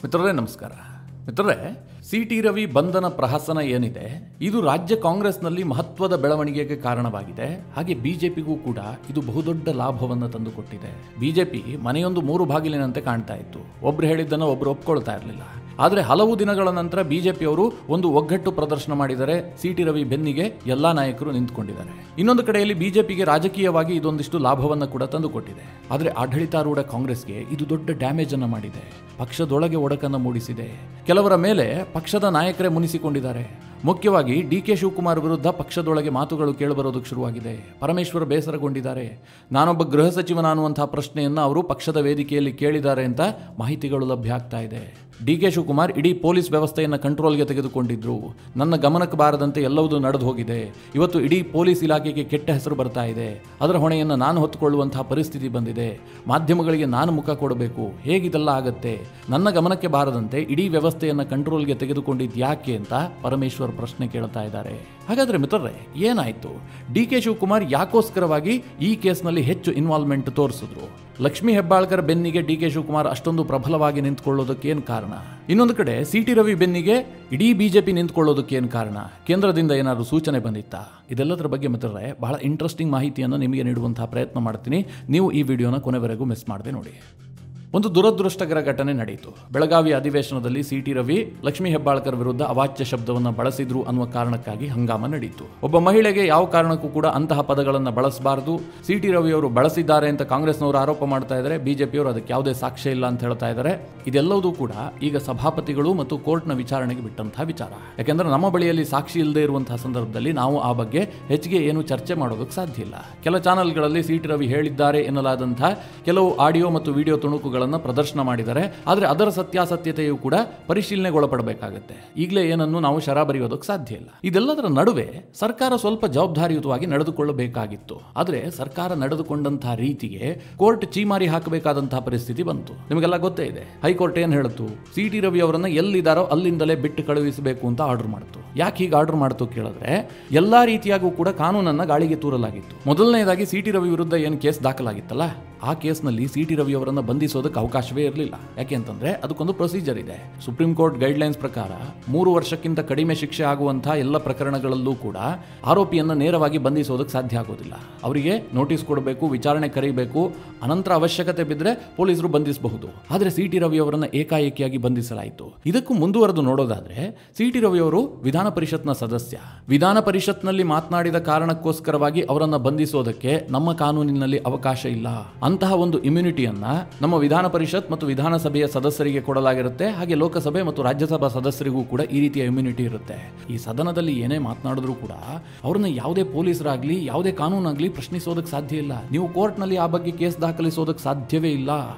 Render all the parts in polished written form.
ಮಿತ್ರರೇ ನಮಸ್ಕಾರ. ಮಿತ್ರರೇ, ಸಿ.ಟಿ. ರವಿ ಬಂಧನ ಪ್ರಹಸನ ಏನಿದೆ ಇದು ರಾಜ್ಯ ಕಾಂಗ್ರೆಸ್ನಲ್ಲಿ ಮಹತ್ವದ ಬೆಳವಣಿಗೆಗೆ ಕಾರಣವಾಗಿದೆ. ಹಾಗೆ ಬಿಜೆಪಿಗೂ ಕೂಡ ಇದು ಬಹುದೊಡ್ಡ ಲಾಭವನ್ನು ತಂದುಕೊಟ್ಟಿದೆ. ಬಿಜೆಪಿ ಮನೆಯೊಂದು ಮೂರು ಬಾಗಿಲಿನಂತೆ ಕಾಣ್ತಾ ಇತ್ತು. ಒಬ್ರು ಹೇಳಿದ್ದನ್ನು ಒಬ್ರು ಒಪ್ಕೊಳ್ತಾ ಇರಲಿಲ್ಲ. ಆದರೆ ಹಲವು ದಿನಗಳ ನಂತರ ಬಿಜೆಪಿಯವರು ಒಂದು ಒಗ್ಗಟ್ಟು ಪ್ರದರ್ಶನ ಮಾಡಿದರೆ ಸಿ.ಟಿ. ರವಿ ಬೆನ್ನಿಗೆ ಎಲ್ಲಾ ನಾಯಕರು ನಿಂತುಕೊಂಡಿದ್ದಾರೆ. ಇನ್ನೊಂದು ಕಡೆಯಲ್ಲಿ ಬಿಜೆಪಿಗೆ ರಾಜಕೀಯವಾಗಿ ಇದೊಂದಿಷ್ಟು ಲಾಭವನ್ನು ಕೂಡ ತಂದುಕೊಟ್ಟಿದೆ. ಆದರೆ ಆಡಳಿತಾರೂಢ ಕಾಂಗ್ರೆಸ್ಗೆ ಇದು ದೊಡ್ಡ ಡ್ಯಾಮೇಜ್ ಅನ್ನು ಮಾಡಿದೆ. ಪಕ್ಷದೊಳಗೆ ಒಡಕನ್ನು ಮೂಡಿಸಿದೆ. ಕೆಲವರ ಮೇಲೆ ಪಕ್ಷದ ನಾಯಕರೇ ಮುನಿಸಿಕೊಂಡಿದ್ದಾರೆ. ಮುಖ್ಯವಾಗಿ ಡಿ.ಕೆ. ಶಿವಕುಮಾರ್ ವಿರುದ್ಧ ಪಕ್ಷದೊಳಗೆ ಮಾತುಗಳು ಕೇಳಿಬರೋದಕ್ಕೆ ಶುರುವಾಗಿದೆ. ಪರಮೇಶ್ವರ್ ಬೇಸರಗೊಂಡಿದ್ದಾರೆ. ನಾನೊಬ್ಬ ಗೃಹ ಸಚಿವನ ಅನ್ನುವಂತಹ ಪ್ರಶ್ನೆಯನ್ನು ಅವರು ಪಕ್ಷದ ವೇದಿಕೆಯಲ್ಲಿ ಕೇಳಿದ್ದಾರೆ ಅಂತ ಮಾಹಿತಿಗಳು ಲಭ್ಯ ಆಗ್ತಾ ಇದೆ. ಡಿ.ಕೆ. ಶಿವಕುಮಾರ್ ಇಡೀ ಪೊಲೀಸ್ ವ್ಯವಸ್ಥೆಯನ್ನು ಕಂಟ್ರೋಲ್ಗೆ ತೆಗೆದುಕೊಂಡಿದ್ರು. ನನ್ನ ಗಮನಕ್ಕೆ ಬಾರದಂತೆ ಎಲ್ಲವೂ ನಡೆದು ಹೋಗಿದೆ. ಇವತ್ತು ಇಡೀ ಪೊಲೀಸ್ ಇಲಾಖೆಗೆ ಕೆಟ್ಟ ಹೆಸರು ಬರ್ತಾ ಇದೆ. ಅದರ ಹೊಣೆಯನ್ನು ನಾನು ಹೊತ್ತುಕೊಳ್ಳುವಂತಹ ಪರಿಸ್ಥಿತಿ ಬಂದಿದೆ. ಮಾಧ್ಯಮಗಳಿಗೆ ನಾನು ಮುಖ ಕೊಡಬೇಕು. ಹೇಗಿದೆಲ್ಲ ಆಗತ್ತೆ? ನನ್ನ ಗಮನಕ್ಕೆ ಬಾರದಂತೆ ಇಡೀ ವ್ಯವಸ್ಥೆಯನ್ನು ಕಂಟ್ರೋಲ್ಗೆ ತೆಗೆದುಕೊಂಡಿದ್ದು ಯಾಕೆ ಅಂತ ಪರಮೇಶ್ವರ್ ಪ್ರಶ್ನೆ ಕೇಳ್ತಾ ಇದ್ದಾರೆ. ಹಾಗಾದ್ರೆ ಮಿತ್ರರೇ, ಏನಾಯ್ತು? ಡಿ.ಕೆ. ಶಿವಕುಮಾರ್ ಯಾಕೋಸ್ಕರವಾಗಿ ಈ ಕೇಸ್ನಲ್ಲಿ ಹೆಚ್ಚು ಇನ್ವಾಲ್ವ್ಮೆಂಟ್ ತೋರಿಸಿದ್ರು? ಲಕ್ಷ್ಮೀ ಹೆಬ್ಬಾಳ್ಕರ್ ಬೆನ್ನಿಗೆ ಡಿ.ಕೆ. ಶಿವಕುಮಾರ್ ಅಷ್ಟೊಂದು ಪ್ರಬಲವಾಗಿ ನಿಂತ್ಕೊಳ್ಳೋದಕ್ಕೆ ಏನು ಕಾರಣ? ಇನ್ನೊಂದು ಕಡೆ ಸಿ.ಟಿ. ರವಿ ಬೆನ್ನಿಗೆ ಇಡೀ ಬಿಜೆಪಿ ನಿಂತ್ಕೊಳ್ಳೋದಕ್ಕೆ ಏನು ಕಾರಣ? ಕೇಂದ್ರದಿಂದ ಏನಾದರೂ ಸೂಚನೆ ಬಂದಿತ್ತಾ? ಇದೆಲ್ಲದರ ಬಗ್ಗೆ ಮಿತ್ರರೇ ಬಹಳ ಇಂಟ್ರೆಸ್ಟಿಂಗ್ ಮಾಹಿತಿಯನ್ನು ನಿಮಗೆ ನೀಡುವಂತಹ ಪ್ರಯತ್ನ ಮಾಡ್ತೀನಿ. ನೀವು ಈ ವಿಡಿಯೋನ ಕೊನೆವರೆಗೂ ಮಿಸ್ ಮಾಡದೆ ನೋಡಿ. ಒಂದು ದುರದೃಷ್ಟಕರ ಘಟನೆ ನಡೆಯಿತು. ಬೆಳಗಾವಿ ಅಧಿವೇಶನದಲ್ಲಿ ಸಿ.ಟಿ. ರವಿ ಲಕ್ಷ್ಮೀ ಹೆಬ್ಬಾಳ್ಕರ್ ವಿರುದ್ಧ ಅವಾಚ್ಯ ಶಬ್ದವನ್ನು ಬಳಸಿದ್ರು ಅನ್ನುವ ಕಾರಣಕ್ಕಾಗಿ ಹಂಗಾಮ ನಡೆಯಿತು. ಒಬ್ಬ ಮಹಿಳೆಗೆ ಯಾವ ಕಾರಣಕ್ಕೂ ಕೂಡ ಅಂತಹ ಪದಗಳನ್ನು ಬಳಸಬಾರದು. ಸಿ.ಟಿ. ರವಿ ಅವರು ಬಳಸಿದ್ದಾರೆ ಅಂತ ಕಾಂಗ್ರೆಸ್ನವರು ಆರೋಪ ಮಾಡ್ತಾ ಇದ್ದಾರೆ. ಬಿಜೆಪಿಯವರು ಅದಕ್ಕೆ ಯಾವುದೇ ಸಾಕ್ಷ್ಯ ಇಲ್ಲ ಅಂತ ಹೇಳ್ತಾ ಇದ್ದಾರೆ. ಇದೆಲ್ಲವೂ ಕೂಡ ಈಗ ಸಭಾಪತಿಗಳು ಮತ್ತು ಕೋರ್ಟ್ನ ವಿಚಾರಣೆಗೆ ಬಿಟ್ಟಂತಹ ವಿಚಾರ. ಯಾಕೆಂದ್ರೆ ನಮ್ಮ ಬಳಿಯಲ್ಲಿ ಸಾಕ್ಷಿ ಇಲ್ಲದೆ ಇರುವಂತಹ ಸಂದರ್ಭದಲ್ಲಿ ನಾವು ಆ ಬಗ್ಗೆ ಹೆಚ್ಚಿಗೆ ಏನು ಚರ್ಚೆ ಮಾಡೋದಕ್ಕೆ ಸಾಧ್ಯ ಇಲ್ಲ. ಕೆಲ ಚಾನೆಲ್ಗಳಲ್ಲಿ ಸಿ.ಟಿ. ರವಿ ಹೇಳಿದ್ದಾರೆ ಎನ್ನಲಾದಂತಹ ಕೆಲವು ಆಡಿಯೋ ಮತ್ತು ವಿಡಿಯೋ ತುಣುಕುಗಳನ್ನು ಪ್ರದರ್ಶನ ಮಾಡಿದ್ದಾರೆ. ಆದರೆ ಅದರ ಸತ್ಯಾಸತ್ಯತೆಯು ಕೂಡ ಪರಿಶೀಲನೆಗೊಳಪಡಬೇಕಾಗುತ್ತೆ. ಈಗಲೇ ಏನನ್ನು ನಾವು ಶರ ಬರೆಯೋದಕ್ಕೆ ಸಾಧ್ಯ ಇಲ್ಲ. ಇದೆಲ್ಲದರ ನಡುವೆ ಸರ್ಕಾರ ಸ್ವಲ್ಪ ಜವಾಬ್ದಾರಿಯುತವಾಗಿ ನಡೆದುಕೊಳ್ಳಬೇಕಾಗಿತ್ತು. ಆದರೆ ಸರ್ಕಾರ ನಡೆದುಕೊಂಡಂತಹ ರೀತಿಗೆ ಕೋರ್ಟ್ ಚೀಮಾರಿ ಹಾಕಬೇಕಾದಂತಹ ಪರಿಸ್ಥಿತಿ ಬಂತು. ನಿಮಗೆಲ್ಲ ಗೊತ್ತೇ ಇದೆ. ಹೈಕೋರ್ಟ್ ಏನ್ ಹೇಳಿತು? ಸಿ.ಟಿ. ರವಿ ಅವರನ್ನ ಎಲ್ಲಿದ್ದಾರೋ ಅಲ್ಲಿಂದಲೇ ಬಿಟ್ಟು ಕಳುಹಿಸಬೇಕು ಅಂತ ಆರ್ಡರ್ ಮಾಡಿತು. ಯಾಕೆ ಹೀಗೆ ಆರ್ಡರ್ ಮಾಡಿತು ಕೇಳಿದ್ರೆ, ಎಲ್ಲಾ ರೀತಿಯಾಗೂ ಕೂಡ ಕಾನೂನನ್ನ ಗಾಳಿಗೆ ತೂರಲಾಗಿತ್ತು. ಮೊದಲನೇದಾಗಿ ಸಿ.ಟಿ. ರವಿ ವಿರುದ್ಧ ಏನು ಕೇಸ್ ದಾಖಲಾಗಿತ್ತಲ್ಲ, ಆ ಕೇಸ್ನಲ್ಲಿ ಸಿ.ಟಿ. ರವಿ ಅವರನ್ನು ಬಂಧಿಸೋದಕ್ಕೆ ಅವಕಾಶವೇ ಇರಲಿಲ್ಲ. ಯಾಕೆ ಅಂತಂದ್ರೆ ಅದಕ್ಕೊಂದು ಪ್ರೊಸೀಜರ್ ಇದೆ. ಸುಪ್ರೀಂ ಕೋರ್ಟ್ ಗೈಡ್ಲೈನ್ಸ್ ಪ್ರಕಾರ 3 ವರ್ಷಕ್ಕಿಂತ ಕಡಿಮೆ ಶಿಕ್ಷೆ ಆಗುವಂತಹ ಎಲ್ಲ ಪ್ರಕರಣಗಳಲ್ಲೂ ಕೂಡ ಆರೋಪಿಯನ್ನ ನೇರವಾಗಿ ಬಂಧಿಸೋದಕ್ಕೆ ಸಾಧ್ಯ ಆಗೋದಿಲ್ಲ. ಅವರಿಗೆ ನೋಟಿಸ್ ಕೊಡಬೇಕು, ವಿಚಾರಣೆ ಕರೀಬೇಕು, ಅನಂತರ ಅವಶ್ಯಕತೆ ಬಿದ್ದರೆ ಪೊಲೀಸರು ಬಂಧಿಸಬಹುದು. ಆದರೆ ಸಿ.ಟಿ. ರವಿ ಅವರನ್ನ ಏಕಾಏಕಿಯಾಗಿ ಬಂಧಿಸಲಾಯಿತು. ಇದಕ್ಕೂ ಮುಂದುವರೆದು ನೋಡೋದಾದ್ರೆ, ಸಿ.ಟಿ. ರವಿ ಅವರು ವಿಧಾನ ಪರಿಷತ್ನ ಸದಸ್ಯ. ವಿಧಾನ ಪರಿಷತ್ನಲ್ಲಿ ಮಾತನಾಡಿದ ಕಾರಣಕ್ಕೋಸ್ಕರವಾಗಿ ಅವರನ್ನ ಬಂಧಿಸೋದಕ್ಕೆ ನಮ್ಮ ಕಾನೂನಿನಲ್ಲಿ ಅವಕಾಶ ಇಲ್ಲ. ಅಂತಹ ಒಂದು ಇಮ್ಯುನಿಟಿಯನ್ನ ನಮ್ಮ ವಿಧಾನ ಪರಿಷತ್ ಮತ್ತು ವಿಧಾನಸಭೆಯ ಸದಸ್ಯರಿಗೆ ಕೊಡಲಾಗಿರುತ್ತೆ. ಹಾಗೆ ಲೋಕಸಭೆ ಮತ್ತು ರಾಜ್ಯಸಭಾ ಸದಸ್ಯರಿಗೂ ಕೂಡ ಈ ರೀತಿಯ ಇಮ್ಯುನಿಟಿ ಇರುತ್ತೆ. ಈ ಸದನದಲ್ಲಿ ಏನೇ ಮಾತನಾಡಿದ್ರು ಕೂಡ ಅವ್ರನ್ನ ಯಾವುದೇ ಪೊಲೀಸರಾಗ್ಲಿ ಯಾವುದೇ ಕಾನೂನಾಗ್ಲಿ ಪ್ರಶ್ನಿಸೋದಕ್ಕೆ ಸಾಧ್ಯ ಇಲ್ಲ. ನೀವು ಕೋರ್ಟ್ನಲ್ಲಿ ಆ ಬಗ್ಗೆ ಕೇಸ್ ದಾಖಲಿಸೋದಕ್ಕೆ ಸಾಧ್ಯವೇ ಇಲ್ಲ.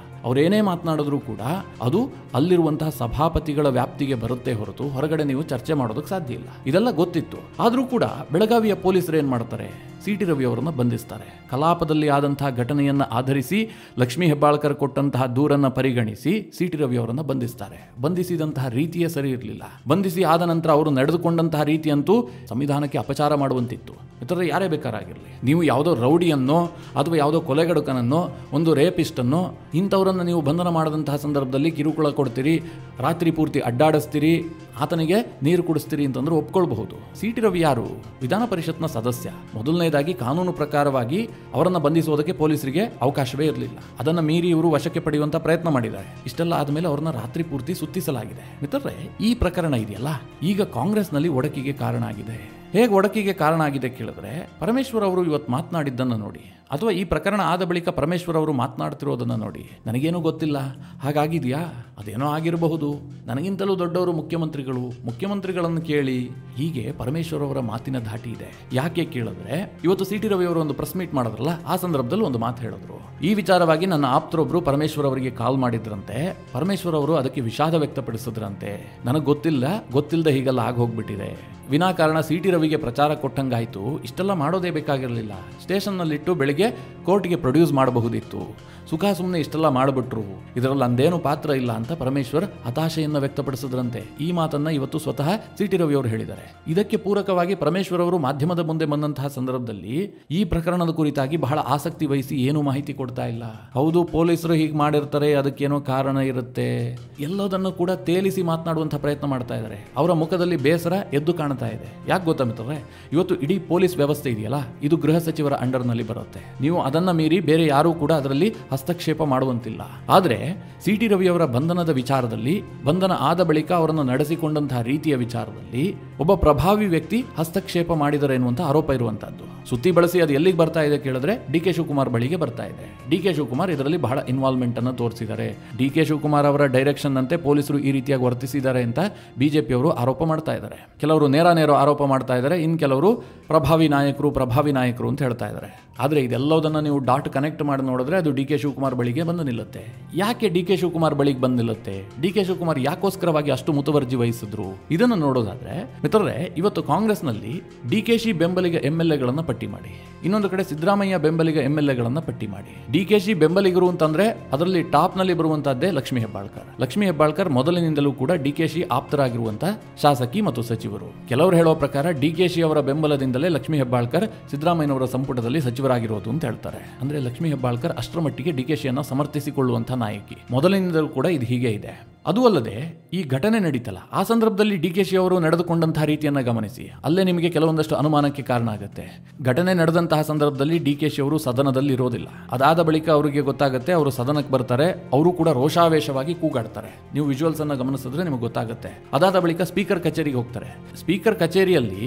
ಅವರೇನೇ ಮಾತನಾಡಿದ್ರು ಕೂಡ ಅದು ಅಲ್ಲಿರುವಂತಹ ಸಭಾಪತಿಗಳ ವ್ಯಾಪ್ತಿಗೆ ಬರುತ್ತೆ ಹೊರತು ಹೊರಗಡೆ ನೀವು ಚರ್ಚೆ ಮಾಡೋದಕ್ಕೆ ಸಾಧ್ಯ ಇಲ್ಲ. ಇದೆಲ್ಲ ಗೊತ್ತಿತ್ತು. ಆದ್ರೂ ಕೂಡ ಬೆಳಗಾವಿಯ ಪೊಲೀಸರು ಏನ್ ಮಾಡ್ತಾರೆ? ಸಿ.ಟಿ. ರವಿ ಅವರನ್ನು ಬಂಧಿಸ್ತಾರೆ. ಕಲಾಪದಲ್ಲಿ ಆದಂತಹ ಘಟನೆಯನ್ನ ಆಧರಿಸಿ ಲಕ್ಷ್ಮೀ ಹೆಬ್ಬಾಳ್ಕರ್ ಕೊಟ್ಟಂತಹ ದೂರನ್ನ ಪರಿಗಣಿಸಿ ಸಿ.ಟಿ. ರವಿ ಅವರನ್ನು ಬಂಧಿಸ್ತಾರೆ. ಬಂಧಿಸಿದಂತಹ ರೀತಿಯೇ ಸರಿ ಇರಲಿಲ್ಲ. ಬಂಧಿಸಿ ಆದ ನಂತರ ಅವರು ನಡೆದುಕೊಂಡಂತಹ ರೀತಿಯಂತೂ ಸಂವಿಧಾನಕ್ಕೆ ಅಪಚಾರ ಮಾಡುವಂತಿತ್ತು. ಇತರ ಯಾರೇ ಬೇಕಾರಾಗಿರಲಿ, ನೀವು ಯಾವುದೋ ರೌಡಿಯನ್ನೋ ಅಥವಾ ಯಾವುದೋ ಕೊಲೆಗಡುಕನನ್ನೋ ಒಂದು ರೇಪಿಸ್ಟನ್ನೋ ಇಂಥವರನ್ನು ನೀವು ಬಂಧನ ಮಾಡದಂತಹ ಸಂದರ್ಭದಲ್ಲಿ ಕಿರುಕುಳ ಕೊಡ್ತೀರಿ, ರಾತ್ರಿ ಪೂರ್ತಿ ಅಡ್ಡಾಡಿಸ್ತೀರಿ, ಆತನಿಗೆ ನೀರು ಕುಡಿಸ್ತೀರಿ ಅಂತಂದ್ರೆ ಒಪ್ಕೊಳ್ಬಹುದು. ಸಿ.ಟಿ. ರವಿ ಯಾರು? ವಿಧಾನ ಪರಿಷತ್ನ ಸದಸ್ಯ. ಮೊದಲನೇದಾಗಿ ಕಾನೂನು ಪ್ರಕಾರವಾಗಿ ಅವರನ್ನು ಬಂಧಿಸೋದಕ್ಕೆ ಪೊಲೀಸರಿಗೆ ಅವಕಾಶವೇ ಇರಲಿಲ್ಲ. ಅದನ್ನು ಮೀರಿ ಇವರು ವಶಕ್ಕೆ ಪಡೆಯುವಂತ ಪ್ರಯತ್ನ ಮಾಡಿದ್ದಾರೆ. ಇಷ್ಟೆಲ್ಲ ಆದಮೇಲೆ ಅವರನ್ನ ರಾತ್ರಿ ಪೂರ್ತಿ ಸುತ್ತಿಸಲಾಗಿದೆ. ಮಿತ್ರರೇ, ಈ ಪ್ರಕರಣ ಇದೆಯಲ್ಲ, ಈಗ ಕಾಂಗ್ರೆಸ್ನಲ್ಲಿ ಒಡಕಿಗೆ ಕಾರಣ ಆಗಿದೆ. ಹೇಗೆ ಒಡಕಿಗೆ ಕಾರಣ ಆಗಿದೆ ಕೇಳಿದ್ರೆ, ಪರಮೇಶ್ವರ್ ಅವರು ಇವತ್ತು ಮಾತನಾಡಿದ್ದನ್ನು ನೋಡಿ, ಅಥವಾ ಈ ಪ್ರಕರಣ ಆದ ಬಳಿಕ ಪರಮೇಶ್ವರ್ ಅವರು ಮಾತನಾಡ್ತಿರೋದನ್ನು ನೋಡಿ, ನನಗೇನೂ ಗೊತ್ತಿಲ್ಲ, ಹಾಗಾಗಿದೆಯಾ, ಅದೇನೋ ಆಗಿರಬಹುದು, ನನಗಿಂತಲೂ ದೊಡ್ಡವರು ಮುಖ್ಯಮಂತ್ರಿಗಳನ್ನು ಕೇಳಿ, ಹೀಗೆ ಪರಮೇಶ್ವರ್ ಅವರ ಮಾತಿನ ಧಾಟಿ ಇದೆ. ಯಾಕೆ ಕೇಳಿದ್ರೆ, ಇವತ್ತು ಸಿ.ಟಿ. ರವಿ ಅವರು ಒಂದು ಪ್ರೆಸ್ ಮೀಟ್ ಮಾಡಿದ್ರಲ್ಲ, ಆ ಸಂದರ್ಭದಲ್ಲಿ ಒಂದು ಮಾತು ಹೇಳಿದ್ರು. ಈ ವಿಚಾರವಾಗಿ ನನ್ನ ಆಪ್ತರೊಬ್ರು ಪರಮೇಶ್ವರ್ ಅವರಿಗೆ ಕಾಲ್ ಮಾಡಿದ್ರಂತೆ. ಪರಮೇಶ್ವರ್ ಅವರು ಅದಕ್ಕೆ ವಿಷಾದ ವ್ಯಕ್ತಪಡಿಸಿದ್ರಂತೆ. ನನಗೆ ಗೊತ್ತಿಲ್ಲದೆ ಹೀಗೆಲ್ಲ ಆಗೋಗ್ಬಿಟ್ಟಿದೆ. ವಿನಾಕಾರಣ ಸಿ.ಟಿ. ರವಿಗೆ ಪ್ರಚಾರ ಕೊಟ್ಟಂಗಾಯ್ತು. ಇಷ್ಟೆಲ್ಲ ಮಾಡೋದೇ ಬೇಕಾಗಿರಲಿಲ್ಲ. ಸ್ಟೇಷನ್ನಲ್ಲಿಟ್ಟು ಬೆಳಗ್ಗೆ ಬೆಳಿಗ್ಗೆ ಕೋರ್ಟ್ಗೆ ಪ್ರೊಡ್ಯೂಸ್ ಮಾಡಬಹುದಿತ್ತು. ಸುಮ್ಮನೆ ಇಷ್ಟೆಲ್ಲ ಮಾಡಿಬಿಟ್ರು, ಇದರಲ್ಲಿ ಅಂದೇನು ಪಾತ್ರ ಇಲ್ಲ ಅಂತ ಪರಮೇಶ್ವರ್ ಹತಾಶೆಯನ್ನು ವ್ಯಕ್ತಪಡಿಸಿದ್ರಂತೆ. ಈ ಮಾತನ್ನ ಇವತ್ತು ಸ್ವತಃ ಸಿ.ಟಿ. ರವಿ ಅವರು ಹೇಳಿದ್ದಾರೆ. ಇದಕ್ಕೆ ಪೂರಕವಾಗಿ ಪರಮೇಶ್ವರ್ ಅವರು ಮಾಧ್ಯಮದ ಮುಂದೆ ಬಂದಂತಹ ಸಂದರ್ಭದಲ್ಲಿ ಈ ಪ್ರಕರಣದ ಕುರಿತಾಗಿ ಬಹಳ ಆಸಕ್ತಿ ವಹಿಸಿ ಏನು ಮಾಹಿತಿ ಕೊಡ್ತಾ ಇಲ್ಲ. ಹೌದು, ಪೊಲೀಸರು ಹೀಗೆ ಮಾಡಿರ್ತಾರೆ, ಅದಕ್ಕೇನೋ ಕಾರಣ ಇರುತ್ತೆ, ಎಲ್ಲದನ್ನು ಕೂಡ ತೇಲಿಸಿ ಮಾತನಾಡುವಂತಹ ಪ್ರಯತ್ನ ಮಾಡ್ತಾ ಇದ್ದಾರೆ. ಅವರ ಮುಖದಲ್ಲಿ ಬೇಸರ ಎದ್ದು ಕಾಣ್ತಾ ಇದೆ. ಯಾಕೆ ಗೊತ್ತಾ ಮಿತ್ರರೇ, ಇವತ್ತು ಇಡೀ ಪೊಲೀಸ್ ವ್ಯವಸ್ಥೆ ಇದೆಯಲ್ಲ, ಇದು ಗೃಹ ಸಚಿವರ ಅಂಡರ್ನಲ್ಲಿ ಬರುತ್ತೆ. ನೀವು ಅದನ್ನ ಮೀರಿ ಬೇರೆ ಯಾರೂ ಕೂಡ ಅದರಲ್ಲಿ ಹಸ್ತಕ್ಷೇಪ ಮಾಡುವಂತಿಲ್ಲ. ಆದರೆ ಸಿ.ಟಿ. ರವಿ ಅವರ ಬಂಧನದ ವಿಚಾರದಲ್ಲಿ, ಬಂಧನ ಆದ ಬಳಿಕ ಅವರನ್ನು ನಡೆಸಿಕೊಂಡಂತಹ ರೀತಿಯ ವಿಚಾರದಲ್ಲಿ ಒಬ್ಬ ಪ್ರಭಾವಿ ವ್ಯಕ್ತಿ ಹಸ್ತಕ್ಷೇಪ ಮಾಡಿದರೆ ಎನ್ನುವಂಥ ಆರೋಪ ಇರುವಂತಹದ್ದು. ಸುತ್ತಿ ಬಳಸಿ ಅದು ಎಲ್ಲಿಗೆ ಬರ್ತಾ ಇದೆ ಕೇಳಿದ್ರೆ ಡಿ.ಕೆ. ಶಿವಕುಮಾರ್ ಬಳಿಗೆ ಬರ್ತಾ ಇದೆ. ಡಿ.ಕೆ. ಶಿವಕುಮಾರ್ ಇದರಲ್ಲಿ ಬಹಳ ಇನ್ವಾಲ್ವ್ಮೆಂಟ್ ಅನ್ನು ತೋರಿಸಿದ್ದಾರೆ. ಡಿ.ಕೆ. ಶಿವಕುಮಾರ್ ಅವರ ಡೈರೆಕ್ಷನ್ ಅಂತೆ ಪೊಲೀಸರು ಈ ರೀತಿಯಾಗಿ ವರ್ತಿಸಿದ್ದಾರೆ ಅಂತ ಬಿಜೆಪಿಯವರು ಆರೋಪ ಮಾಡ್ತಾ ಇದ್ದಾರೆ. ಕೆಲವರು ನೇರ ಆರೋಪ ಮಾಡ್ತಾ ಇದ್ದಾರೆ, ಇನ್ನು ಕೆಲವರು ಪ್ರಭಾವಿ ನಾಯಕರು ಅಂತ ಹೇಳ್ತಾ ಇದ್ದಾರೆ. ಆದರೆ ಇದೆಲ್ಲದನ್ನು ನೀವು ಡಾಟ್ ಕನೆಕ್ಟ್ ಮಾಡಿ ನೋಡಿದ್ರೆ ಅದು ಡಿ.ಕೆ. ಶಿವಕುಮಾರ್ ಬಳಿಗೆ ಬಂದು ನಿಲ್ಲುತ್ತೆ. ಯಾಕೆ ಡಿ.ಕೆ. ಶಿವಕುಮಾರ್ ಬಳಿಗೆ ಬಂದು ನಿಲ್ಲುತ್ತೆ? ಡಿ.ಕೆ. ಶಿವಕುಮಾರ್ ಯಾಕೋಸ್ಕರವಾಗಿ ಅಷ್ಟು ಮುತುವರ್ಜಿ ವಹಿಸಿದ್ರು? ಇದನ್ನು ನೋಡೋದಾದ್ರೆ ಮಿತ್ರರೇ, ಇವತ್ತು ಕಾಂಗ್ರೆಸ್ನಲ್ಲಿ ಡಿ.ಕೆ.ಶಿ ಬೆಂಬಲಿಗ ಎಂಎಲ್ಎಗಳನ್ನು ಪಟ್ಟಿ ಮಾಡಿ, ಇನ್ನೊಂದು ಕಡೆ ಸಿದ್ದರಾಮಯ್ಯ ಬೆಂಬಲಿಗ ಎಂಎಲ್ಎಗಳನ್ನು ಪಟ್ಟಿ ಮಾಡಿ. ಡಿ.ಕೆ.ಶಿ ಬೆಂಬಲಿಗರು ಅಂತಂದ್ರೆ ಅದರಲ್ಲಿ ಟಾಪ್ ನಲ್ಲಿ ಬರುವಂತಹದ್ದೇ ಲಕ್ಷ್ಮೀ ಹೆಬ್ಬಾಳ್ಕರ್ ಮೊದಲಿನಿಂದಲೂ ಕೂಡ ಡಿ.ಕೆ.ಶಿ ಆಪ್ತರಾಗಿರುವಂತಹ ಶಾಸಕಿ ಮತ್ತು ಸಚಿವರು. ಕೆಲವರು ಹೇಳುವ ಪ್ರಕಾರ ಡಿ.ಕೆ.ಶಿ ಅವರ ಬೆಂಬಲದಿಂದಲೇ ಲಕ್ಷ್ಮೀ ಹೆಬ್ಬಾಳ್ಕರ್ ಸಿದ್ದರಾಮಯ್ಯನವರ ಸಂಪುಟದಲ್ಲಿ ಸಚಿವರಾಗಿರೋದು ಅಂತ ಹೇಳ್ತಾರೆ. ಅಂದ್ರೆ ಲಕ್ಷ್ಮೀ ಹೆಬ್ಬಾಳ್ಕರ್ ಅಷ್ಟರ ಮಟ್ಟಿಗೆ ಡಿ.ಕೆ.ಶಿಯನ್ನು ಸಮರ್ಥಿಸಿಕೊಳ್ಳುವಂತಹ ನಾಯಕಿ. ಮೊದಲಿನಿಂದಲೂ ಕೂಡ ಇದು ಹೀಗೆ ಇದೆ. ಅದು ಅಲ್ಲದೆ ಈ ಘಟನೆ ನಡೀತಲ್ಲ, ಆ ಸಂದರ್ಭದಲ್ಲಿ ಡಿ.ಕೆ.ಶಿ ಅವರು ನಡೆದುಕೊಂಡಂತಹ ರೀತಿಯನ್ನು ಗಮನಿಸಿ, ಅಲ್ಲೇ ನಿಮಗೆ ಕೆಲವೊಂದಷ್ಟು ಅನುಮಾನಕ್ಕೆ ಕಾರಣ ಆಗುತ್ತೆ. ಘಟನೆ ನಡೆದಂತಹ ಸಂದರ್ಭದಲ್ಲಿ ಡಿ.ಕೆ.ಶಿ ಅವರು ಸದನದಲ್ಲಿ ಇರೋದಿಲ್ಲ. ಅದಾದ ಬಳಿಕ ಅವರಿಗೆ ಗೊತ್ತಾಗುತ್ತೆ, ಅವರು ಸದನಕ್ಕೆ ಬರ್ತಾರೆ, ಅವರು ಕೂಡ ರೋಷಾವೇಶವಾಗಿ ಕೂಗಾಡ್ತಾರೆ. ನೀವು ವಿಜುವಲ್ಸ್ ಅನ್ನು ಗಮನಿಸಿದ್ರೆ ನಿಮಗೆ ಗೊತ್ತಾಗುತ್ತೆ. ಅದಾದ ಬಳಿಕ ಸ್ಪೀಕರ್ ಕಚೇರಿಗೆ ಹೋಗ್ತಾರೆ. ಸ್ಪೀಕರ್ ಕಚೇರಿಯಲ್ಲಿ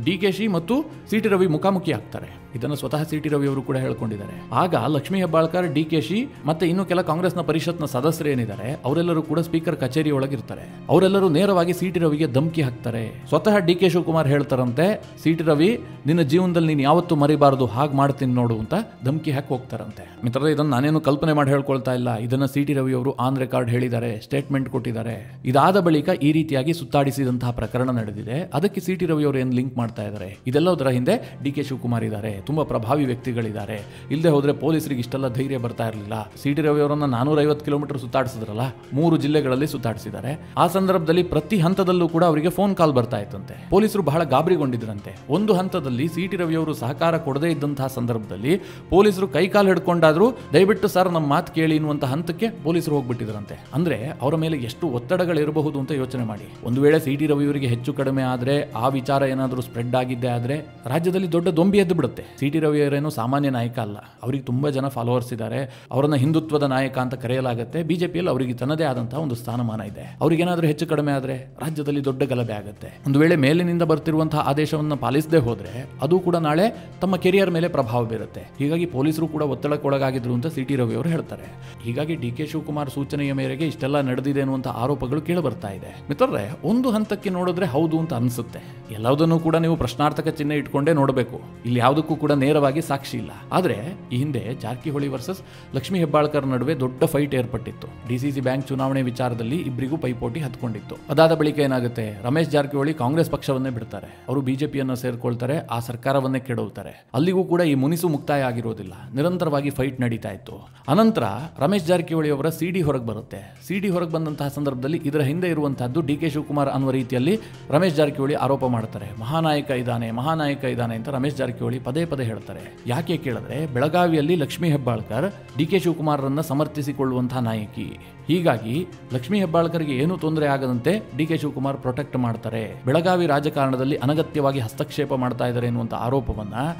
ಡಿ.ಕೆ.ಶಿ ಮತ್ತು ಸಿ.ಟಿ. ರವಿ ಮುಖಾಮುಖಿ ಆಗ್ತಾರೆ. ಇದನ್ನು ಸ್ವತಃ ಸಿ.ಟಿ. ರವಿ ಅವರು ಕೂಡ ಹೇಳ್ಕೊಂಡಿದ್ದಾರೆ. ಆಗ ಲಕ್ಷ್ಮೀ ಹೆಬ್ಬಾಳ್ಕರ್, ಡಿ.ಕೆ.ಶಿ ಮತ್ತೆ ಇನ್ನು ಕೆಲ ಕಾಂಗ್ರೆಸ್ನ ಪರಿಷತ್ನ ಸದಸ್ಯರು ಏನಿದ್ದಾರೆ ಅವರೆಲ್ಲರೂ ಕೂಡ ಸ್ಪೀಕರ್ ಕಚೇರಿ ಒಳಗಿರ್ತಾರೆ. ಅವರೆಲ್ಲರೂ ನೇರವಾಗಿ ಸಿ.ಟಿ. ರವಿಗೆ ಧಮಕಿ ಹಾಕ್ತಾರೆ. ಸ್ವತಃ ಡಿ.ಕೆ. ಶಿವಕುಮಾರ್ ಹೇಳ್ತಾರಂತೆ, ಸಿ.ಟಿ. ರವಿ ನಿನ್ನ ಜೀವನದಲ್ಲಿ ನೀನು ಯಾವತ್ತೂ ಮರಿಬಾರದು, ಹಾಗೆ ಮಾಡ್ತೀನಿ ನೋಡು ಅಂತ ಧಮಕಿ ಹಾಕಿ ಹೋಗ್ತಾರಂತೆ. ಮಿತ್ರರೇ, ಇದನ್ನು ನಾನೇನು ಕಲ್ಪನೆ ಮಾಡಿ ಹೇಳ್ಕೊಳ್ತಾ ಇಲ್ಲ. ಇದನ್ನ ಸಿ.ಟಿ. ರವಿ ಅವರು ಆನ್ ರೆಕಾರ್ಡ್ ಹೇಳಿದ್ದಾರೆ, ಸ್ಟೇಟ್ಮೆಂಟ್ ಕೊಟ್ಟಿದ್ದಾರೆ. ಇದಾದ ಬಳಿಕ ಈ ರೀತಿಯಾಗಿ ಸುತ್ತಾಡಿಸಿದಂತಹ ಪ್ರಕರಣ ನಡೆದಿದೆ. ಅದಕ್ಕೆ ಸಿ.ಟಿ. ರವಿ ಅವರು ಏನು ಲಿಂಕ್ ಮಾಡ್ತಾ ಇದ್ದಾರೆ? ಇದೆಲ್ಲದರ ಹಿಂದೆ ಡಿ.ಕೆ. ಶಿವಕುಮಾರ್ ಇದ್ದಾರೆ, ತುಂಬಾ ಪ್ರಭಾವಿ ವ್ಯಕ್ತಿಗಳಿದ್ದಾರೆ. ಇಲ್ಲದೆ ಹೋದ್ರೆ ಪೊಲೀಸರಿಗೆ ಇಷ್ಟೆಲ್ಲ ಧೈರ್ಯ ಬರ್ತಾ ಇರಲಿಲ್ಲ. ಸಿ.ಟಿ. ರವಿ ಅವರನ್ನ 450 ಕಿಲೋಮೀಟರ್ ಸುತ್ತಾಡಿಸಿದ್ರಲ್ಲ, 3 ಜಿಲ್ಲೆಗಳಲ್ಲಿ ಸುತ್ತಾಡಿಸಿದ್ದಾರೆ. ಆ ಸಂದರ್ಭದಲ್ಲಿ ಪ್ರತಿ ಹಂತದಲ್ಲೂ ಕೂಡ ಅವರಿಗೆ ಫೋನ್ ಕಾಲ್ ಬರ್ತಾ ಇತ್ತಂತೆ. ಪೊಲೀಸರು ಬಹಳ ಗಾಬರಿಗೊಂಡಿದ್ರಂತೆ. ಒಂದು ಹಂತದಲ್ಲಿ ಸಿ.ಟಿ. ರವಿ ಅವರು ಸಹಕಾರ ಕೊಡದೇ ಇದ್ದಂತಹ ಸಂದರ್ಭದಲ್ಲಿ ಪೊಲೀಸರು ಕೈಕಾಲು ಹಿಡ್ಕೊಂಡಾದ್ರು ದಯವಿಟ್ಟು ಸರ್ ನಮ್ಮ ಮಾತು ಕೇಳಿ ಎನ್ನುವಂತಹ ಹಂತಕ್ಕೆ ಪೊಲೀಸರು ಹೋಗ್ಬಿಟ್ಟಿದ್ರಂತೆ. ಅಂದ್ರೆ ಅವರ ಮೇಲೆ ಎಷ್ಟು ಒತ್ತಡಗಳಿರಬಹುದು ಅಂತ ಯೋಚನೆ ಮಾಡಿ. ಒಂದು ವೇಳೆ ಸಿ.ಟಿ. ರವಿ ಅವರಿಗೆ ಹೆಚ್ಚು ಕಡಿಮೆ ಆದ್ರೆ, ಆ ವಿಚಾರ ಏನಾದರೂ ಸ್ಪ್ರೆಡ್ ಆಗಿದ್ದೆ ಆದ್ರೆ ರಾಜ್ಯದಲ್ಲಿ ದೊಡ್ಡ ದೊಂಬಿ ಎದ್ದು ಬಿಡುತ್ತೆ. ಸಿ.ಟಿ. ರವಿ ಅವರೇನು ಸಾಮಾನ್ಯ ನಾಯಕ ಅಲ್ಲ, ಅವರಿಗೆ ತುಂಬಾ ಜನ ಫಾಲೋವರ್ಸ್ ಇದ್ದಾರೆ. ಅವರನ್ನ ಹಿಂದುತ್ವದ ನಾಯಕ ಅಂತ ಕರೆಯಲಾಗುತ್ತೆ. ಬಿಜೆಪಿಯಲ್ಲಿ ಅವರಿಗೆ ತನ್ನದೇ ಆದಂತಹ ಒಂದು ಸ್ಥಾನಮಾನ ಇದೆ. ಅವರಿಗೇನಾದ್ರೂ ಹೆಚ್ಚು ಕಡಿಮೆ ಆದ್ರೆ ರಾಜ್ಯದಲ್ಲಿ ದೊಡ್ಡ ಗಲಭೆ ಆಗುತ್ತೆ. ಒಂದು ವೇಳೆ ಮೇಲಿನಿಂದ ಬರ್ತಿರುವಂತಹ ಆದೇಶವನ್ನು ಪಾಲಿಸದೆ ಹೋದ್ರೆ ಅದು ಕೂಡ ನಾಳೆ ತಮ್ಮ ಕೆರಿಯರ್ ಮೇಲೆ ಪ್ರಭಾವ ಬೀರುತ್ತೆ. ಹೀಗಾಗಿ ಪೊಲೀಸರು ಕೂಡ ಒತ್ತಡಕ್ಕೊಳಗಾಗಿದ್ರು ಅಂತ ಸಿ.ಟಿ. ರವಿ ಅವರು ಹೇಳ್ತಾರೆ. ಹೀಗಾಗಿ ಡಿ.ಕೆ. ಶಿವಕುಮಾರ್ ಸೂಚನೆಯ ಮೇರೆಗೆ ಇಷ್ಟೆಲ್ಲ ನಡೆದಿದೆ ಅನ್ನುವಂಥ ಆರೋಪಗಳು ಕೇಳಿ ಬರ್ತಾ ಇದೆ. ಮಿತ್ರರೇ, ಒಂದು ಹಂತಕ್ಕೆ ನೋಡಿದ್ರೆ ಹೌದು ಅಂತ ಅನ್ಸುತ್ತೆ. ಎಲ್ಲದನ್ನೂ ಕೂಡ ನೀವು ಪ್ರಶ್ನಾರ್ಥಕ ಚಿಹ್ನೆ ಇಟ್ಕೊಂಡೇ ನೋಡಬೇಕು. ಇಲ್ಲಿ ಯಾವುದಕ್ಕೂ ಕೂಡ ನೇರವಾಗಿ ಸಾಕ್ಷಿ ಇಲ್ಲ. ಆದ್ರೆ ಈ ಹಿಂದೆ ಜಾರಕಿಹೊಳಿ ವರ್ಸಸ್ ಲಕ್ಷ್ಮೀ ಹೆಬ್ಬಾಳ್ಕರ್ ನಡುವೆ ದೊಡ್ಡ ಫೈಟ್ ಏರ್ಪಟ್ಟಿತ್ತು. ಡಿಸಿಸಿ ಬ್ಯಾಂಕ್ ಚುನಾವಣೆ ವಿಚಾರದಲ್ಲಿ ಇಬ್ಬರಿಗೂ ಪೈಪೋಟಿ ಹತ್ಕೊಂಡಿತ್ತು. ಅದಾದ ಬಳಿಕ ಏನಾಗುತ್ತೆ, ರಮೇಶ್ ಜಾರಕಿಹೊಳಿ ಕಾಂಗ್ರೆಸ್ ಪಕ್ಷವನ್ನೇ ಬಿಡ್ತಾರೆ, ಅವರು ಬಿಜೆಪಿಯನ್ನು ಸೇರ್ಕೊಳ್ತಾರೆ, ಆ ಸರ್ಕಾರವನ್ನೇ ಕೆಡವುತ್ತಾರೆ. ಅಲ್ಲಿಗೂ ಕೂಡ ಈ ಮುನಿಸು ಮುಕ್ತಾಯ ಆಗಿರೋದಿಲ್ಲ, ನಿರಂತರವಾಗಿ ಫೈಟ್ ನಡೀತಾ ಇತ್ತು. ಅನಂತರ ರಮೇಶ್ ಜಾರಕಿಹೊಳಿ ಅವರ ಸಿಡಿ ಹೊರಗೆ ಬರುತ್ತೆ. ಸಿಡಿ ಹೊರಗೆ ಬಂದಂತಹ ಸಂದರ್ಭದಲ್ಲಿ ಇದರ ಹಿಂದೆ ಇರುವಂತಹದ್ದು ಡಿ.ಕೆ. ಶಿವಕುಮಾರ್ ಅನ್ನುವ ರೀತಿಯಲ್ಲಿ ರಮೇಶ್ ಜಾರಕಿಹೊಳಿ ಆರೋಪ ಮಾಡ್ತಾರೆ. ಮಹಾನಾಯಕ ಇದ್ದಾನೆ ಅಂತ ರಮೇಶ್ ಜಾರಕಿಹೊಳಿ ಪದೇ ಪದೇ ಹೇಳ್ತಾರೆ. ಯಾಕೆ ಕೇಳಿದ್ರೆ, ಬೆಳಗಾವಿಯಲ್ಲಿ ಲಕ್ಷ್ಮೀ ಹೆಬ್ಬಾಳ್ಕರ್ ಡಿ.ಕೆ. ಶಿವಕುಮಾರರನ್ನ ಸಮರ್ಥಿಸಿಕೊಳ್ಳುವಂತಹ ನಾಯಕಿ. ಹೀಗಾಗಿ ಲಕ್ಷ್ಮೀ ಹೆಬ್ಬಾಳ್ಕರ್ಗೆ ಏನೂ ತೊಂದರೆ ಆಗದಂತೆ ಡಿ.ಕೆ. ಶಿವಕುಮಾರ್ ಪ್ರೊಟೆಕ್ಟ್ ಮಾಡ್ತಾರೆ. ಬೆಳಗಾವಿ ರಾಜಕಾರಣದಲ್ಲಿ ಅನಗತ್ಯವಾಗಿ ಹಸ್ತಕ್ಷೇಪ ಮಾಡ್ತಾ ಇದ್ದಾರೆ ಎನ್ನುವಂತ ಆರೋಪವನ್ನ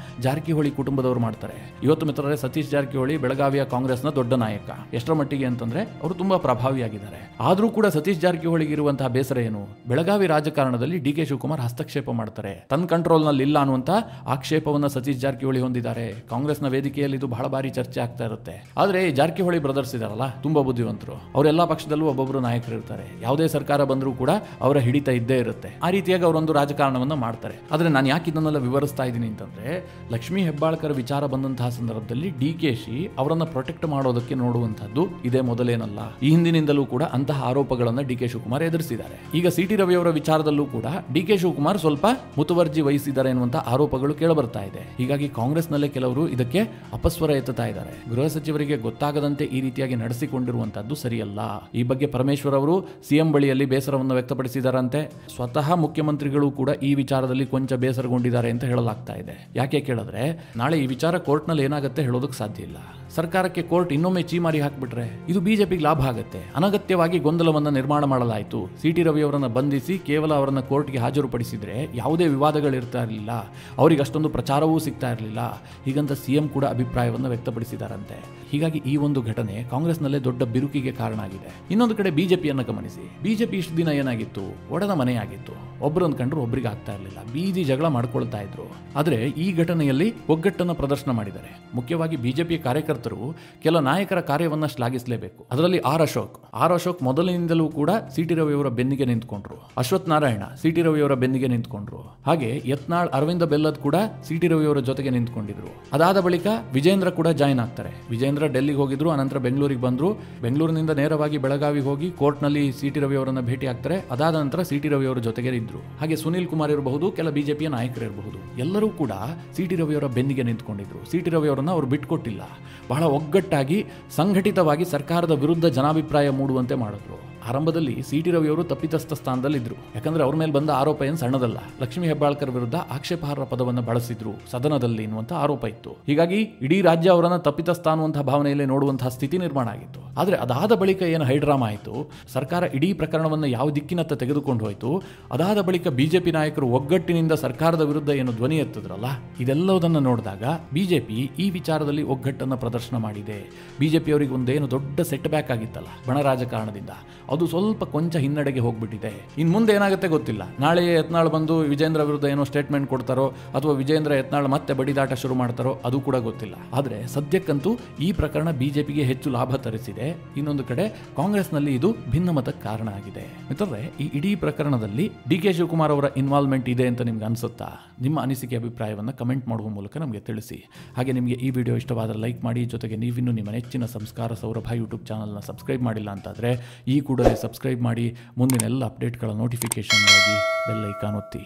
ಜಾರಕಿಹೊಳಿ ಕುಟುಂಬದವರು ಮಾಡ್ತಾರೆ. ಇವತ್ತು ಮಿತ್ರರೇ, ಸತೀಶ್ ಜಾರಕಿಹೊಳಿ ಬೆಳಗಾವಿಯ ಕಾಂಗ್ರೆಸ್ನ ದೊಡ್ಡ ನಾಯಕ. ಎಷ್ಟರ ಮಟ್ಟಿಗೆ ಅಂತಂದ್ರೆ ಅವರು ತುಂಬಾ ಪ್ರಭಾವಿಯಾಗಿದ್ದಾರೆ. ಆದ್ರೂ ಕೂಡ ಸತೀಶ್ ಜಾರಕಿಹೊಳಿಗೆ ಇರುವಂತಹ ಬೇಸರ ಏನು, ಬೆಳಗಾವಿ ರಾಜಕಾರಣದಲ್ಲಿ ಡಿ.ಕೆ. ಶಿವಕುಮಾರ್ ಹಸ್ತಕ್ಷೇಪ ಮಾಡ್ತಾರೆ, ತನ್ನ ಕಂಟ್ರೋಲ್ ನಲ್ಲಿ ಇಲ್ಲ ಅನ್ನುವಂತ ಆಕ್ಷೇಪವನ್ನ ಸತೀಶ್ ಜಾರಕಿಹೊಳಿ ಹೊಂದಿದ್ದಾರೆ. ಕಾಂಗ್ರೆಸ್ನ ವೇದಿಕೆಯಲ್ಲಿ ಇದು ಬಹಳ ಬಾರಿ ಚರ್ಚೆ ಆಗ್ತಾ ಇರುತ್ತೆ. ಆದ್ರೆ ಜಾರಕಿಹೊಳಿ ಬ್ರದರ್ಸ್ ಇದಾರಲ್ಲ, ತುಂಬಾ ಬುದ್ಧಿವಂತರು. ಅವರೆಲ್ಲ ಪಕ್ಷದಲ್ಲೂ ಒಬ್ಬೊಬ್ಬರು ನಾಯಕರು ಇರ್ತಾರೆ. ಯಾವುದೇ ಸರ್ಕಾರ ಬಂದರೂ ಕೂಡ ಅವರ ಹಿಡಿತ ಇದ್ದೇ ಇರುತ್ತೆ. ಆ ರೀತಿಯಾಗಿ ಅವರೊಂದು ರಾಜಕಾರಣವನ್ನು ಮಾಡ್ತಾರೆ. ಆದರೆ ನಾನು ಯಾಕೆ ಇದನ್ನೆಲ್ಲ ವಿವರಿಸ್ತಾ ಇದ್ದೀನಿ ಅಂತಂದ್ರೆ, ಲಕ್ಷ್ಮೀ ಹೆಬ್ಬಾಳ್ಕರ್ ವಿಚಾರ ಬಂದಂತಹ ಸಂದರ್ಭದಲ್ಲಿ DKಶಿ ಅವರನ್ನ ಪ್ರೊಟೆಕ್ಟ್ ಮಾಡೋದಕ್ಕೆ ನೋಡುವಂತಹದ್ದು ಇದೇ ಮೊದಲೇನಲ್ಲ. ಈ ಹಿಂದಿನಿಂದಲೂ ಕೂಡ ಅಂತಹ ಆರೋಪಗಳನ್ನು DK ಶಿವಕುಮಾರ್ ಎದುರಿಸಿದ್ದಾರೆ. ಈಗ CT ರವಿ ಅವರ ವಿಚಾರದಲ್ಲೂ ಕೂಡ DK ಶಿವಕುಮಾರ್ ಸ್ವಲ್ಪ ಮುತುವರ್ಜಿ ವಹಿಸಿದ್ದಾರೆ ಎನ್ನುವಂತಹ ಆರೋಪಗಳು ಕೇಳಬರ್ತಾ ಇದೆ. ಹೀಗಾಗಿ ಕಾಂಗ್ರೆಸ್ನಲ್ಲೇ ಕೆಲವರು ಇದಕ್ಕೆ ಅಪಸ್ವರ ಎತ್ತುತ್ತಾ ಇದ್ದಾರೆ. ಗೃಹ ಸಚಿವರಿಗೆ ಗೊತ್ತಾಗದಂತೆ ಈ ರೀತಿಯಾಗಿ ನಡೆಸಿಕೊಂಡಿರುವಂತಹದ್ದು ಸರಿಯಲ್ಲ. ಈ ಬಗ್ಗೆ ಪರಮೇಶ್ವರ್ ಅವರು CM ಬಳಿಯಲ್ಲಿ ಬೇಸರವನ್ನು ವ್ಯಕ್ತಪಡಿಸಿದಾರಂತೆ. ಸ್ವತಃ ಮುಖ್ಯಮಂತ್ರಿಗಳು ಕೂಡ ಈ ವಿಚಾರದಲ್ಲಿ ಕೊಂಚ ಬೇಸರಗೊಂಡಿದ್ದಾರೆ ಅಂತ ಹೇಳಲಾಗ್ತಾ ಇದೆ. ಯಾಕೆ ಕೇಳಿದ್ರೆ, ನಾಳೆ ಈ ವಿಚಾರ ಕೋರ್ಟ್ನಲ್ಲಿ ಏನಾಗುತ್ತೆ ಹೇಳೋದಕ್ಕೆ ಸಾಧ್ಯ ಇಲ್ಲ. ಸರ್ಕಾರಕ್ಕೆ ಕೋರ್ಟ್ ಇನ್ನೊಮ್ಮೆ ಚೀಮಾರಿ ಹಾಕ್ಬಿಟ್ರೆ ಇದು ಬಿಜೆಪಿಗೆ ಲಾಭ ಆಗುತ್ತೆ. ಅನಗತ್ಯವಾಗಿ ಗೊಂದಲವನ್ನು ನಿರ್ಮಾಣ ಮಾಡಲಾಯಿತು. CT ರವಿ ಅವರನ್ನು ಬಂಧಿಸಿ ಕೇವಲ ಅವರನ್ನು ಕೋರ್ಟ್ಗೆ ಹಾಜರುಪಡಿಸಿದ್ರೆ ಯಾವುದೇ ವಿವಾದಗಳಿರ್ತಾ ಇರಲಿಲ್ಲ, ಅವರಿಗೆ ಅಷ್ಟೊಂದು ಪ್ರಚಾರವೂ ಸಿಗ್ತಾ ಇರಲಿಲ್ಲ. ಹೀಗಂತ CM ಕೂಡ ಅಭಿಪ್ರಾಯವನ್ನು ವ್ಯಕ್ತಪಡಿಸಿದಾರಂತೆ. ಹೀಗಾಗಿ ಈ ಒಂದು ಘಟನೆ ಕಾಂಗ್ರೆಸ್ನಲ್ಲೇ ದೊಡ್ಡ ಬಿರುಕಿಗೆ ಕಾರಣ ಆಗಿದೆ. ಇನ್ನೊಂದು ಕಡೆ ಬಿಜೆಪಿಯನ್ನು ಗಮನಿಸಿ. ಬಿಜೆಪಿ ಇಷ್ಟು ದಿನ ಏನಾಗಿತ್ತು, ಒಡೆದ ಮನೆಯಾಗಿತ್ತು. ಒಬ್ಬರನ್ನು ಕಂಡ್ರು ಒಬ್ಬರಿಗೆ ಆಗ್ತಾ ಇರಲಿಲ್ಲ, ಬೀದಿ ಜಗಳ ಮಾಡ್ಕೊಳ್ತಾ ಇದ್ರು. ಆದರೆ ಈ ಘಟನೆಯಲ್ಲಿ ಒಗ್ಗಟ್ಟನ್ನು ಪ್ರದರ್ಶನ ಮಾಡಿದ್ದಾರೆ. ಮುಖ್ಯವಾಗಿ ಬಿಜೆಪಿ ಕಾರ್ಯಕರ್ತರು ಕೆಲ ನಾಯಕರ ಕಾರ್ಯವನ್ನು ಶ್ಲಾಘಿಸಲೇಬೇಕು. ಅದರಲ್ಲಿ ಆರ್ ಅಶೋಕ್ ಮೊದಲಿನಿಂದಲೂ ಕೂಡ CT ರವಿ ಅವರ ಬೆನ್ನಿಗೆ ನಿಂತ್ಕೊಂಡ್ರು. ಅಶ್ವಥ್ ನಾರಾಯಣ CT ರವಿ ಅವರ ಬೆನ್ನಿಗೆ ನಿಂತ್ಕೊಂಡ್ರು. ಹಾಗೆ ಯತ್ನಾಳ್ ಅರವಿಂದ ಬೆಲ್ಲದ್ ಕೂಡ CT ರವಿ ಅವರ ಜೊತೆಗೆ ನಿಂತ್ಕೊಂಡಿದ್ರು. ಅದಾದ ಬಳಿಕ ವಿಜೇಂದ್ರ ಕೂಡ ಜಾಯಿನ್ ಆಗ್ತಾರೆ. ವಿಜೇಂದ್ರ ಡೆಲ್ಲಿಗೆ ಹೋಗಿದ್ರು, ಅನಂತರ ಬೆಂಗಳೂರಿಗೆ ಬಂದ್ರು. ಬೆಂಗಳೂರಿನಿಂದ ನೇರವಾಗಿ ಬೆಳಗಾವಿಗೆ ಹೋಗಿ ಕೋರ್ಟ್ನಲ್ಲಿ CT ರವಿ ಅವರನ್ನ ಭೇಟಿ ಆಗ್ತಾರೆ. ಅದಾದ ನಂತರ CT ರವಿ ಅವರ ಜೊತೆಗೆ ಇದ್ರು. ಹಾಗೆ ಸುನೀಲ್ ಕುಮಾರ್ ಇರಬಹುದು, ಕೆಲ ಬಿಜೆಪಿಯ ನಾಯಕರು ಇರಬಹುದು, ಎಲ್ಲರೂ ಕೂಡ CT ರವಿ ಅವರ ಬೆನ್ನಿಗೆ ನಿಂತ್ಕೊಂಡಿದ್ರು. CT ರವಿ ಅವರನ್ನ ಅವರು ಬಿಟ್ಕೊಟ್ಟಿಲ್ಲ. ಬಹಳ ಒಗ್ಗಟ್ಟಾಗಿ ಸಂಘಟಿತವಾಗಿ ಸರ್ಕಾರದ ವಿರುದ್ಧ ಜನಾಭಿಪ್ರಾಯ ಮೂಡುವಂತೆ ಮಾಡಿದ್ರು. ಆರಂಭದಲ್ಲಿ CT ರವಿ ಅವರು ತಪ್ಪಿತಸ್ಥ ಸ್ಥಾನದಲ್ಲಿದ್ದರು. ಯಾಕಂದ್ರೆ ಅವ್ರ ಮೇಲೆ ಬಂದ ಆರೋಪ ಏನು ಸಣ್ಣದಲ್ಲ. ಲಕ್ಷ್ಮೀ ಹೆಬ್ಬಾಳ್ಕರ್ ವಿರುದ್ಧ ಆಕ್ಷೇಪಾರ್ಹ ಪದವನ್ನು ಬಳಸಿದ್ರು ಸದನದಲ್ಲಿ ಎನ್ನುವಂತ ಆರೋಪ ಇತ್ತು. ಹೀಗಾಗಿ ಇಡೀ ರಾಜ್ಯ ಅವರನ್ನ ತಪ್ಪಿತಸ್ಥ ಅನ್ನುವಂತಹ ಭಾವನೆಯಲ್ಲಿ ನೋಡುವಂತಹ ಸ್ಥಿತಿ ನಿರ್ಮಾಣ ಆಗಿತ್ತು. ಆದರೆ ಅದಾದ ಬಳಿಕ ಏನು ಹೈಡ್ರಾಮಾ ಆಯಿತು, ಸರ್ಕಾರ ಇಡೀ ಪ್ರಕರಣವನ್ನು ಯಾವ ದಿಕ್ಕಿನತ್ತ ತೆಗೆದುಕೊಂಡು ಹೋಯಿತು. ಅದಾದ ಬಳಿಕ ಬಿಜೆಪಿ ನಾಯಕರು ಒಗ್ಗಟ್ಟಿನಿಂದ ಸರ್ಕಾರದ ವಿರುದ್ಧ ಏನು ಧ್ವನಿ ಎತ್ತಿದ್ರಲ್ಲ, ಇದೆಲ್ಲದನ್ನು ನೋಡಿದಾಗ ಬಿಜೆಪಿ ಈ ವಿಚಾರದಲ್ಲಿ ಒಗ್ಗಟ್ಟನ್ನು ಪ್ರದರ್ಶನ ಮಾಡಿದೆ. ಬಿಜೆಪಿ ಅವರಿಗೆ ಒಂದೇನು ದೊಡ್ಡ ಸೆಟ್ ಬ್ಯಾಕ್ ಆಗಿತ್ತಲ್ಲ ಬಣ ರಾಜಕಾರಣದಿಂದ, ಅದು ಸ್ವಲ್ಪ ಕೊಂಚ ಹಿನ್ನಡೆಗೆ ಹೋಗ್ಬಿಟ್ಟಿದೆ. ಇನ್ನು ಮುಂದೆ ಏನಾಗುತ್ತೆ ಗೊತ್ತಿಲ್ಲ. ನಾಳೆ ಯತ್ನಾಳ್ ಬಂದು ವಿಜೇಂದ್ರ ವಿರುದ್ಧ ಏನೋ ಸ್ಟೇಟ್ಮೆಂಟ್ ಕೊಡ್ತಾರೋ, ಅಥವಾ ವಿಜೇಂದ್ರ ಯತ್ನಾಳ್ ಮತ್ತೆ ಬಡಿದಾಟ ಶುರು ಮಾಡ್ತಾರೋ, ಅದು ಕೂಡ ಗೊತ್ತಿಲ್ಲ. ಆದರೆ ಸದ್ಯಕ್ಕಂತೂ ಈ ಪ್ರಕರಣ ಬಿಜೆಪಿಗೆ ಹೆಚ್ಚು ಲಾಭ ತರಿಸಿದೆ. ಇನ್ನೊಂದು ಕಡೆ ಕಾಂಗ್ರೆಸ್ನಲ್ಲಿ ಇದು ಭಿನ್ನಮತಕ್ಕೆ ಕಾರಣ ಆಗಿದೆ. ಮಿತ್ರರೇ, ಈ ಇಡೀ ಪ್ರಕರಣದಲ್ಲಿ DK ಶಿವಕುಮಾರ್ ಅವರ ಇನ್ವಾಲ್ವ್ಮೆಂಟ್ ಇದೆ ಅಂತ ನಿಮ್ಗೆ ಅನ್ಸುತ್ತಾ? ನಿಮ್ಮ ಅನಿಸಿಕೆ ಅಭಿಪ್ರಾಯವನ್ನು ಕಮೆಂಟ್ ಮಾಡುವ ಮೂಲಕ ನಮಗೆ ತಿಳಿಸಿ. ಹಾಗೆ ನಿಮಗೆ ಈ ವಿಡಿಯೋ ಇಷ್ಟವಾದರೆ ಲೈಕ್ ಮಾಡಿ. ಜೊತೆಗೆ ನೀವಿನ್ನೂ ನಿಮ್ಮ ನೆಚ್ಚಿನ ಸಂಸ್ಕಾರ ಸೌರಭ ಯೂಟ್ಯೂಬ್ ಚಾನಲ್ನ ಸಬ್ಸ್ಕ್ರೈಬ್ ಮಾಡಿಲ್ಲ ಅಂತಾದರೆ ಈ ಕೂಡಲೇ ಸಬ್ಸ್ಕ್ರೈಬ್ ಮಾಡಿ. ಮುಂದಿನ ಎಲ್ಲ ಅಪ್ಡೇಟ್ಗಳ ನೋಟಿಫಿಕೇಷನ್ಗಾಗಿ ಬೆಲ್ ಐಕಾನ್ ಒತ್ತಿ.